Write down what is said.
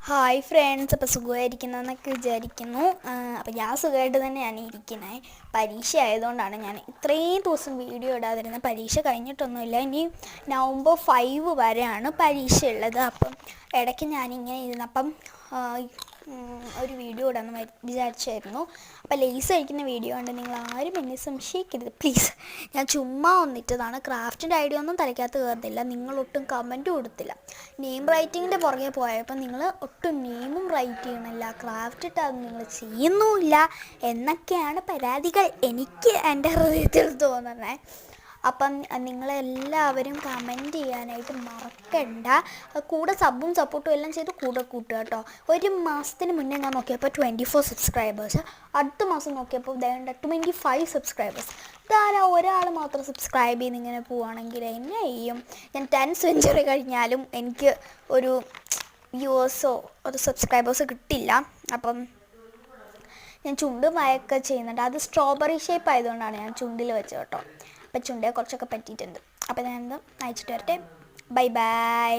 Hi friends, അപ്പോൾ സുഖമായിരിക്കുന്നതെന്നൊക്കെ വിചാരിക്കുന്നു. അപ്പോൾ ഞാൻ സുഖമായിട്ട് തന്നെയാണ് ഇരിക്കുന്നത്. പരീക്ഷ ആയതുകൊണ്ടാണ് ഞാൻ ഇത്രയും ദിവസം വീഡിയോ ഇടാതിരുന്നത്. പരീക്ഷ കഴിഞ്ഞിട്ടൊന്നുമില്ല, ഇനി നവംബർ 5 വരെയാണ് പരീക്ഷ ഉള്ളത്. അപ്പം ഇടയ്ക്ക് ഞാനിങ്ങനെ ഇരുന്നപ്പം ഒരു വീഡിയോ ഇടാമെന്ന് വിചാരിച്ചായിരുന്നു. അപ്പോൾ ലേസ് കഴിക്കുന്ന വീഡിയോ ഉണ്ട്, നിങ്ങൾ ആരും എന്നെ സംശയിക്കരുത് പ്ലീസ്. ഞാൻ ചുമ്മാ വന്നിട്ടതാണ്. ക്രാഫ്റ്റിൻ്റെ ഐഡിയ ഒന്നും തലയ്ക്കകത്ത് കയറുന്നില്ല. നിങ്ങളൊട്ടും കമൻറ്റ് കൊടുത്തില്ല. നെയിം റൈറ്റിങ്ങിൻ്റെ പുറകെ പോയപ്പോൾ നിങ്ങൾ ഒട്ടും നെയിമും റൈറ്റ് ചെയ്യണില്ല, ക്രാഫ്റ്റ് ഇട്ട് അത് നിങ്ങൾ ചെയ്യുന്നുമില്ല എന്നൊക്കെയാണ് പരാതികൾ എനിക്ക് എൻ്റെ ഹൃദയത്തിൽ തോന്നുന്നത്. അപ്പം നിങ്ങളെല്ലാവരും കമൻറ്റ് ചെയ്യാനായിട്ട് മറക്കണ്ട. കൂടെ സബും സപ്പോർട്ടും എല്ലാം ചെയ്ത് കൂടെ കൂട്ടുക കേട്ടോ. ഒരു മാസത്തിന് മുന്നേ ഞാൻ നോക്കിയപ്പോൾ 24 സബ്സ്ക്രൈബേഴ്സ്, അടുത്ത മാസം നോക്കിയപ്പോൾ 25 സബ്സ്ക്രൈബേഴ്സ്. ഇതാരാ ഒരാൾ മാത്രം സബ്സ്ക്രൈബ് ചെയ്ത് ഇങ്ങനെ പോവുകയാണെങ്കിൽ എന്നെ ചെയ്യും? ഞാൻ 10 സെഞ്ചുറി കഴിഞ്ഞാലും എനിക്ക് ഒരു വ്യൂവേഴ്സോ ഒരു സബ്സ്ക്രൈബേഴ്സോ കിട്ടില്ല. അപ്പം ഞാൻ ചുണ്ട് മയൊക്കെ ചെയ്യുന്നുണ്ട്. അത് സ്ട്രോബെറി ഷേപ്പ് ആയതുകൊണ്ടാണ് ഞാൻ ചുണ്ടിൽ വെച്ചത് കേട്ടോ. അപ്പം ചുണ്ടേ കുറച്ചൊക്കെ പറ്റിയിട്ടുണ്ട്. അപ്പം ഞാനത് അയച്ചിട്ട് വരട്ടെ. Bye bye.